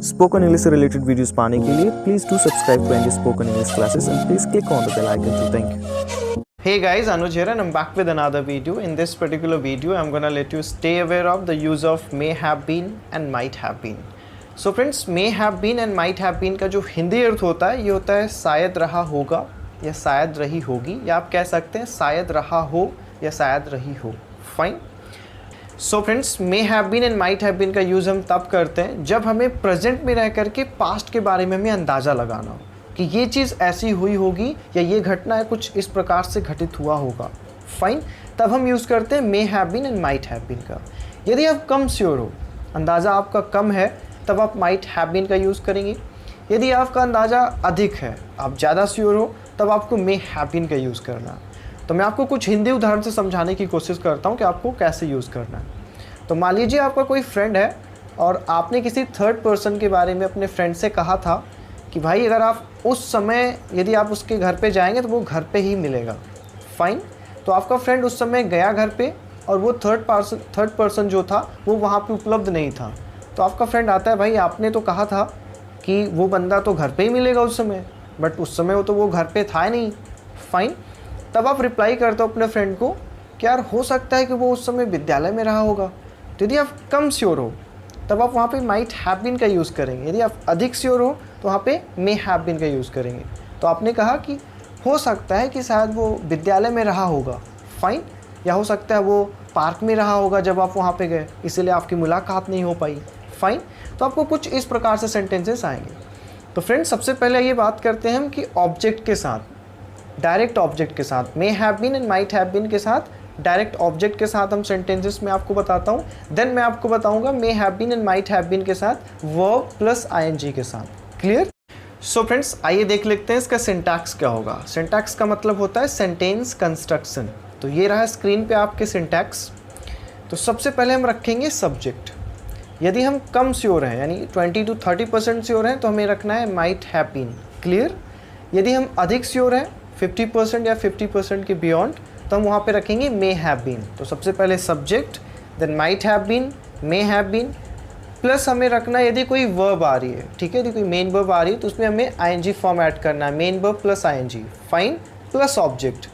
Spoken English से related videos पाने के लिए please do subscribe to Andy spoken English classes and please click on the bell icon too. Thank you. Hey guys, Anuj here and I'm back with another video. In this particular video, I'm gonna let you stay aware of the use of may have been and might have been. So friends, may have been and might have been का जो हिंदी अर्थ होता है ये होता है शायद रहा होगा या शायद रही होगी, या आप कह सकते हैं शायद रहा हो या शायद रही हो. Fine. So friends, may have been and might have been का यूज़ हम तब करते हैं जब हमें प्रेजेंट में रह करके पास्ट के बारे में हमें अंदाज़ा लगाना हो कि ये चीज़ ऐसी हुई होगी या ये घटना है कुछ इस प्रकार से घटित हुआ होगा. फाइन. तब हम यूज़ करते हैं may have been and might have been का. यदि आप कम श्योर हो, अंदाज़ा आपका कम है, तब आप माइट हैव बीन का यूज़ करेंगे. यदि आपका अंदाज़ा अधिक है, आप ज़्यादा श्योर हो, तब आपको मे हैव बीन का यूज़ करना है. तो मैं आपको कुछ हिंदी उदाहरण से समझाने की कोशिश करता हूँ कि आपको कैसे यूज़ करना है. तो मान लीजिए आपका कोई फ्रेंड है और आपने किसी थर्ड पर्सन के बारे में अपने फ्रेंड से कहा था कि भाई अगर आप उस समय यदि आप उसके घर पे जाएंगे तो वो घर पे ही मिलेगा. फाइन. तो आपका फ्रेंड उस समय गया घर पे और वो थर्ड पर्सन जो था वो वहाँ पे उपलब्ध नहीं था. तो आपका फ्रेंड आता है, भाई आपने तो कहा था कि वो बंदा तो घर पे ही मिलेगा उस समय, बट उस समय वो घर पे था नहीं. फाइन. तब आप रिप्लाई करते हो अपने फ्रेंड को कि यार हो सकता है कि वो उस समय विद्यालय में रहा होगा. तो यदि आप कम श्योर हो तब आप वहाँ पे माइट हैव बीन का यूज़ करेंगे. यदि आप अधिक श्योर हो तो वहाँ पे मे हैव बीन का यूज़ करेंगे. तो आपने कहा कि हो सकता है कि शायद वो विद्यालय में रहा होगा. फाइन. या हो सकता है वो पार्क में रहा होगा जब आप वहाँ पे गए, इसीलिए आपकी मुलाकात नहीं हो पाई. फाइन. तो आपको कुछ इस प्रकार से सेंटेंसेस आएंगे. तो फ्रेंड्स, सबसे पहले ये बात करते हैं हम कि ऑब्जेक्ट के साथ, डायरेक्ट ऑब्जेक्ट के साथ, may have been and might have been के साथ, डायरेक्ट ऑब्जेक्ट के साथ हम सेंटेंसेस में आपको बताता हूँ. देन मैं आपको बताऊंगा may have been and might have been के साथ वर्ब प्लस आईएनजी के साथ. क्लियर. सो फ्रेंड्स, आइए देख लेते हैं इसका सिंटैक्स क्या होगा. सिंटैक्स का मतलब होता है सेंटेंस कंस्ट्रक्शन. तो ये रहा स्क्रीन पे आपके सिंटैक्स. तो सबसे पहले हम रखेंगे सब्जेक्ट. यदि हम कम श्योर हैं यानी 20 to 30% श्योर हैं तो हमें रखना है माइट हैव बीन. क्लियर. यदि हम अधिक श्योर हैं 50% या 50% के बियॉन्ड, तो हम वहाँ पे रखेंगे मे हैव बीन. तो सबसे पहले subject, then might have been, may have been, plus हमें रखना है यदि कोई वर्ब आ रही है. ठीक है. यदि कोई मेन वर्ब आ रही है तो उसमें हमें आईएनजी फॉर्म ऐड करना है. Main verb plus ING. Fine. Plus object.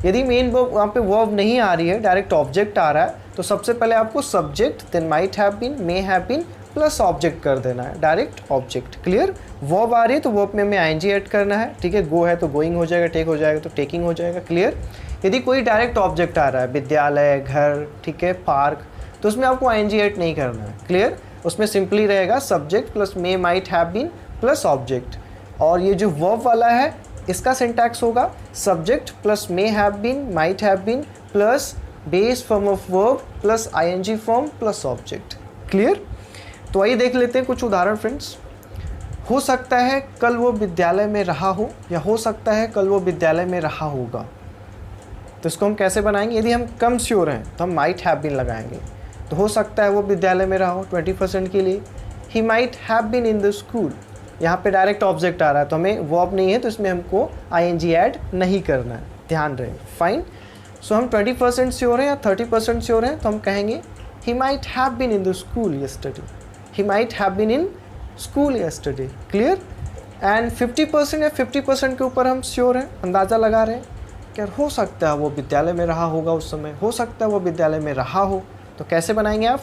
यदि मेन वर्ब वहाँ पे वर्ब नहीं आ रही है, डायरेक्ट ऑब्जेक्ट आ रहा है, तो सबसे पहले आपको subject, then might have been, may have been plus object कर देना है, डायरेक्ट ऑब्जेक्ट. क्लियर. वर्ब आ रही है तो वर्ब में हमें आईएनजी ऐड करना है. ठीक है. गो है तो गोइंग हो जाएगा, टेक हो जाएगा तो टेकिंग हो जाएगा. क्लियर. यदि कोई डायरेक्ट ऑब्जेक्ट आ रहा है, विद्यालय, घर, ठीक है, पार्क, तो उसमें आपको आईएनजी ऐड नहीं करना है. क्लियर. उसमें सिंपली रहेगा subject plus may might have been plus object. और ये जो वर्ब वाला है इसका सिंटैक्स होगा subject plus may have been, might have been plus base form of verb plus ING form plus object. Clear. तो आइए देख लेते हैं कुछ उदाहरण फ्रेंड्स. हो सकता है कल वो विद्यालय में रहा हो, या हो सकता है कल वो विद्यालय में रहा होगा. तो इसको हम कैसे बनाएंगे. यदि हम कम श्योर हैं तो हम माइट हैव बीन लगाएंगे. तो हो सकता है वो विद्यालय में रहा हो 20% के लिए. He might have been in the school. यहाँ पे डायरेक्ट ऑब्जेक्ट आ रहा है तो हमें वर्ब नहीं है तो इसमें हमको आईएनजी ऐड नहीं करना है, ध्यान रहे. फाइन. सो हम 20% श्योर हैं या 30% श्योर हैं तो हम कहेंगे he might have been in the school yesterday. He might have been in school yesterday. Clear. And 50% या 50% के ऊपर हम श्योर हैं, अंदाज़ा लगा रहे हैं कि हो सकता है वो विद्यालय में रहा होगा उस समय, हो सकता है वो विद्यालय में रहा हो. तो कैसे बनाएंगे आप.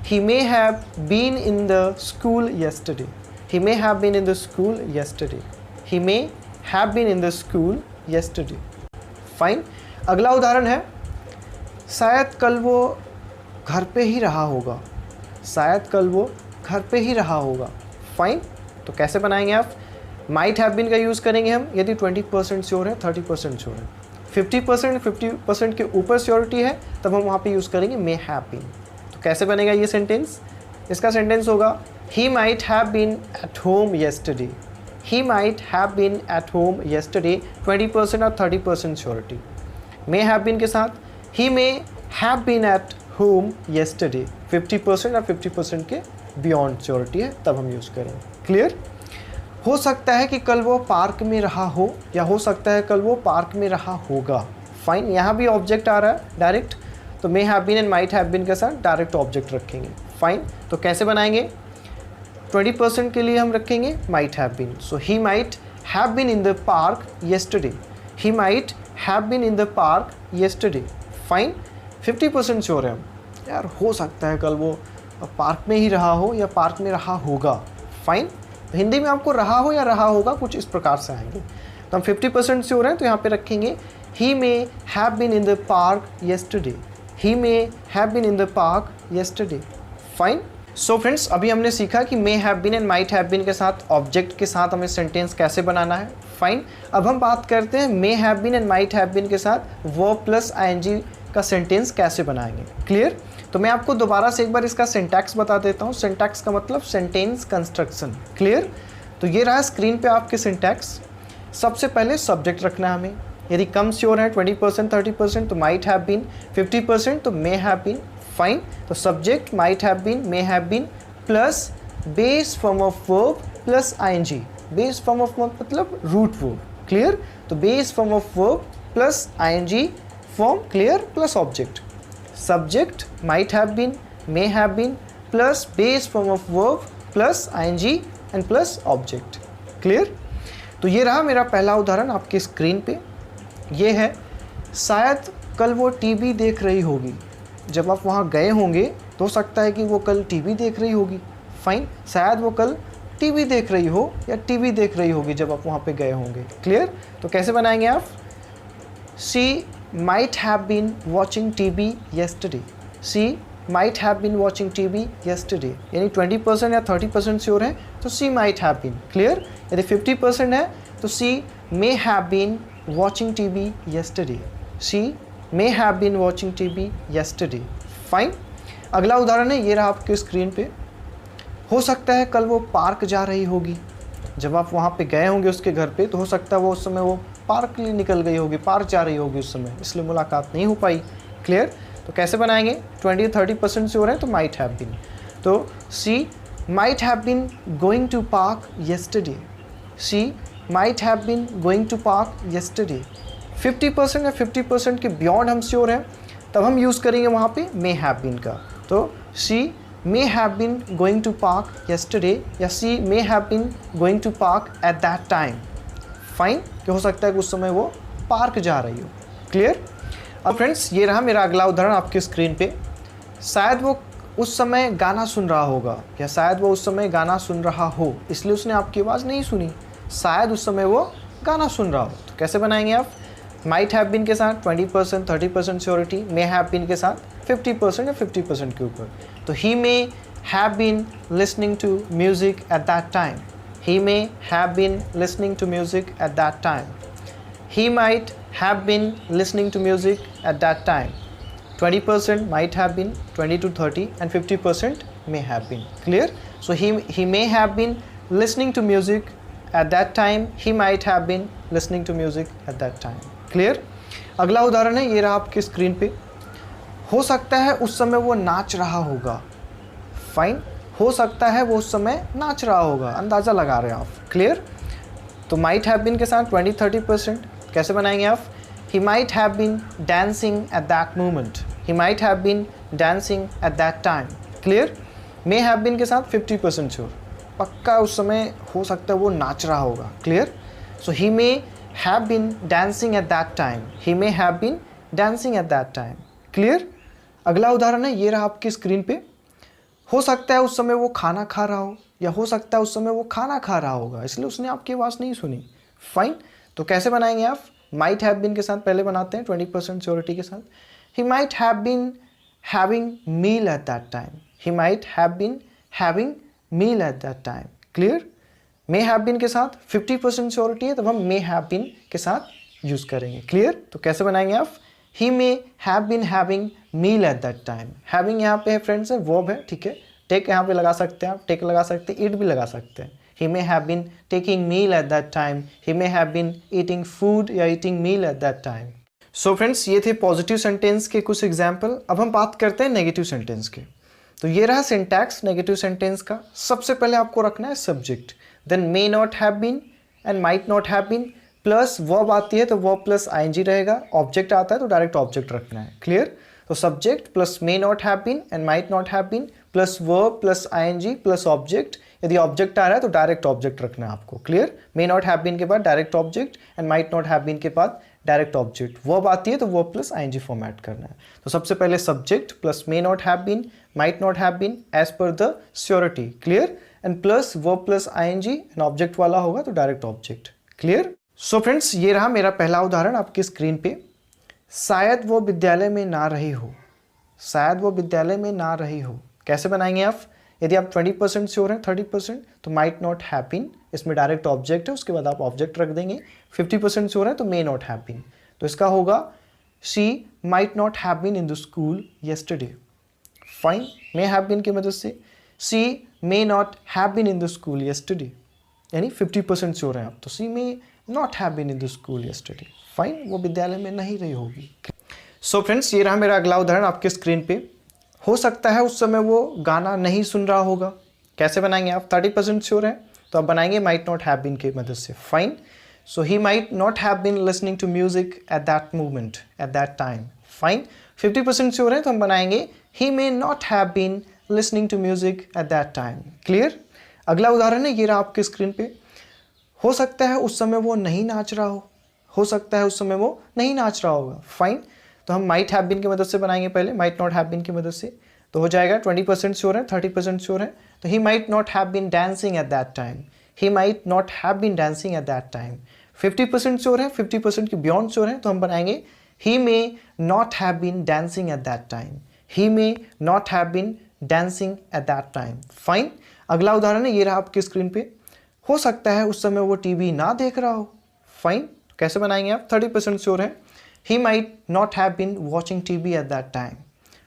He may have been in the school yesterday. He may have been in the school yesterday. He may have been in the school yesterday. Fine. अगला उदाहरण है शायद कल वो घर पे ही रहा होगा. शायद कल वो घर पे ही रहा होगा. फाइन. तो कैसे बनाएंगे आप. माइट हैव बीन का यूज़ करेंगे हम यदि 20% श्योर है, 30% श्योर है. 50% के ऊपर श्योरिटी है तब हम वहाँ पे यूज़ करेंगे मे हैव बीन. तो कैसे बनेगा ये सेंटेंस. इसका सेंटेंस होगा he might have been at home yesterday. He might have been at home yesterday. 20% और 30% श्योरिटी. मे हैव बीन के साथ he may have been at home yesterday. 50% और 50% के बियॉन्ड श्योरिटी है तब हम यूज़ करेंगे. क्लियर. हो सकता है कि कल वो पार्क में रहा हो, या हो सकता है कल वो पार्क में रहा होगा. फाइन. यहाँ भी ऑब्जेक्ट आ रहा है डायरेक्ट, तो may have been and might have been के साथ डायरेक्ट ऑब्जेक्ट रखेंगे. फाइन. तो कैसे बनाएंगे. 20% के लिए हम रखेंगे might have been. So he might have been in the park yesterday. He might have been in the park yesterday. Fine. 50% sure है हम, यार हो सकता है कल वो पार्क में ही रहा हो या पार्क में रहा होगा. फाइन. तो हिंदी में आपको रहा हो या रहा होगा कुछ इस प्रकार से आएंगे. तो हम 50% श्योर हैं, तो यहाँ पे रखेंगे he may have been in the park yesterday. He may have been in the park yesterday. Fine. So friends, अभी हमने सीखा कि may have been and might have been के साथ ऑब्जेक्ट के साथ हमें सेंटेंस कैसे बनाना है. फाइन. अब हम बात करते हैं may have been and might have been के साथ verb प्लस ing का सेंटेंस कैसे बनाएंगे. क्लियर. तो मैं आपको दोबारा से एक बार इसका सिंटैक्स बता देता हूँ. सिंटैक्स का मतलब सेंटेंस कंस्ट्रक्शन. क्लियर. तो ये रहा स्क्रीन पे आपके सिंटैक्स. सबसे पहले सब्जेक्ट रखना है हमें. यदि कम श्योर है 20% 30% तो माइट हैव बीन, 50% तो मे हैव बीन. फाइन. तो subject might have been, may have been plus base form of verb plus ING. Base form of verb मतलब रूट वर्ब. क्लियर. तो base form of verb plus ING form clear plus object. Subject might have been, may have been plus base form of verb plus ING and plus object. Clear. तो ये रहा मेरा पहला उदाहरण आपके screen पे. ये है, शायद कल वो टीवी देख रही होगी. जब आप वहाँ गए होंगे तो हो सकता है कि वो कल टीवी देख रही होगी. फाइन. शायद वो कल टीवी देख रही हो या टीवी देख रही होगी जब आप वहाँ पे गए होंगे. क्लियर. तो कैसे बनाएंगे आप. She might have been watching TV yesterday. She might have been watching TV yesterday. यानी 20% या 30% श्योर है तो she might have been. Clear. यदि 50% है तो she may have been watching TV yesterday. She may have been watching TV yesterday. Fine. अगला उदाहरण है, ये रहा आपके स्क्रीन पे. हो सकता है कल वो पार्क जा रही होगी. जब आप वहाँ पे गए होंगे उसके घर पे तो हो सकता है वो उस समय वो पार्क के लिए निकल गई होगी, पार्क जा रही होगी उस समय, इसलिए मुलाकात नहीं हो पाई. क्लियर. तो कैसे बनाएंगे. 20-30% श्योर है तो माइट हैव बीन. तो she might have been going to park yesterday. She might have been going to park yesterday. 50% या 50% के बियॉन्ड हम श्योर हैं तब हम यूज़ करेंगे वहाँ पे मे हैव बीन का. तो सी may have been going to park yesterday या she may have been going to park at that time. Fine. कि हो सकता है कि उस समय वो पार्क जा रही हो. क्लियर. अब फ्रेंड्स, ये रहा मेरा अगला उदाहरण आपके स्क्रीन पे. शायद वो उस समय गाना सुन रहा होगा या शायद वो उस समय गाना सुन रहा हो, इसलिए उसने आपकी आवाज़ नहीं सुनी. शायद उस समय वो गाना सुन रहा हो. तो कैसे बनाएंगे आप. माइट हैव बीन के साथ 20% 30% श्योरिटी, मे हैव बीन के साथ 50% या 50% के ऊपर. तो he may have been listening to music at that time. He may have been listening to music at that time. He might have been listening to music at that time. 20% might have been, 20 to 30 and 50% may have been. Clear? So he may have been listening to music at that time. He might have been listening to music at that time. Clear? अगला उदाहरण है, ये रहा आपके screen पे. हो सकता है उस समय वो नाच रहा होगा. फाइन. हो सकता है वो उस समय नाच रहा होगा, अंदाज़ा लगा रहे हैं आप. क्लियर. तो माइट हैव बीन के साथ 20-30%. कैसे बनाएंगे आप. He might have been dancing at that moment. He might have been dancing at that time. Clear. May have been के साथ 50% श्योर, पक्का उस समय हो सकता है वो नाच रहा होगा. Clear. So he may have been dancing at that time. He may have been dancing at that time. Clear. अगला उदाहरण है, ये रहा आपकी स्क्रीन पे. हो सकता है उस समय वो खाना खा रहा हो या हो सकता है उस समय वो खाना खा रहा होगा, इसलिए उसने आपकी आवाज़ नहीं सुनी. फाइन. तो कैसे बनाएंगे आप. माइट हैव बीन के साथ पहले बनाते हैं 20% श्योरिटी के साथ. He might have been having meal at that time. He might have been having meal at that time. Clear. May have been के साथ 50% श्योरिटी है तब हम मे हैव बीन के साथ यूज़ करेंगे. क्लियर. तो कैसे बनाएंगे आप. He may have been having meal at that time. Having यहाँ पे है फ्रेंड्स है, वर्ब है. ठीक है. टेक यहाँ पे लगा सकते हैं आप, टेक लगा सकते हैं, ईट भी लगा सकते हैं. He may have been taking meal at that time. He may have been eating food या eating meal at that time. So friends, ये थे पॉजिटिव सेंटेंस के कुछ एग्जाम्पल. अब हम बात करते हैं नेगेटिव सेंटेंस के. तो ये रहा सिंटैक्स नेगेटिव सेंटेंस का. सबसे पहले आपको रखना है subject, then may not have been and might not have been plus verb आती है तो वर्ब प्लस आईएनजी रहेगा. ऑब्जेक्ट आता है तो डायरेक्ट ऑब्जेक्ट रखना है. क्लियर. तो subject plus may not have been and might not have been plus verb plus ING plus object. यदि ऑब्जेक्ट आ रहा है तो डायरेक्ट ऑब्जेक्ट रखना है आपको, clear. May not have been के बाद direct object and might not have been के बाद डायरेक्ट ऑब्जेक्ट। वर्ब आती है तो वर्ब प्लस आईएनजी फॉर्मेट करना है। तो सबसे पहले subject plus may not have been might not have been as per the surety, clear, and plus verb plus ING and object वाला होगा तो direct object, clear. So friends, ये रहा मेरा पहला उदाहरण आपकी स्क्रीन पे। शायद वो विद्यालय में ना रही हो, शायद वो विद्यालय में ना रही हो। कैसे बनाएंगे आप? यदि आप 20% श्योर हैं, 30% तो माइट नॉट हैव बीन, इसमें डायरेक्ट ऑब्जेक्ट है, उसके बाद आप ऑब्जेक्ट रख देंगे। 50% श्योर है तो मे नॉट हैव बीन, तो इसका होगा she might not have been in the school yesterday. Fine, may have been की मदद से she may not have been in the school yesterday, यानी 50% श्योर हैं आप, तो she may not have been in the school yesterday. Fine, वो विद्यालय में नहीं रही होगी। सो फ्रेंड्स, ये रहा मेरा अगला उदाहरण आपके स्क्रीन पे। हो सकता है उस समय वो गाना नहीं सुन रहा होगा। कैसे बनाएंगे आप? 30% श्योर है तो आप बनाएंगे माइट नॉट हैव बीन की मदद से। Fine, so he might not have been listening to music at that moment, at that time. Fine, 50% sure है तो हम बनाएंगे he may not have been listening to music at that time, clear. अगला उदाहरण है, ये रहा आपके स्क्रीन पे। हो सकता है उस समय वो नहीं नाच रहा हो सकता है उस समय वो नहीं नाच रहा होगा। फाइन, तो हम माइट हैव बीन की मदद से बनाएंगे पहले, माइट नॉट हैव बीन की मदद से, तो हो जाएगा 20% श्योर है, 30% श्योर है तो he might not have been dancing at that time, he might not have been dancing at that time. 50% sure है, 50% की बियॉन्ड श्योर है तो हम बनाएंगे he may not have been dancing at that time, he may not have been dancing at that time. Fine, अगला उदाहरण है, ये रहा आपकी स्क्रीन पे। हो सकता है उस समय वो टीवी ना देख रहा हो। फाइन, कैसे बनाएंगे आप? 30% श्योर है, he might not have been watching TV at that time।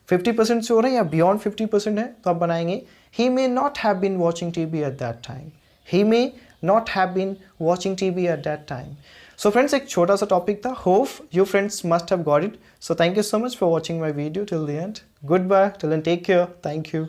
50% sure है या बियॉन्ड 50% है तो आप बनाएंगे he may not have been watching TV at that time, he may not have been watching TV at that time। So friends, एक छोटा सा topic था, hope you friends must have got it। So thank you so much for watching my video till the end। Goodbye, till then take care, thank you।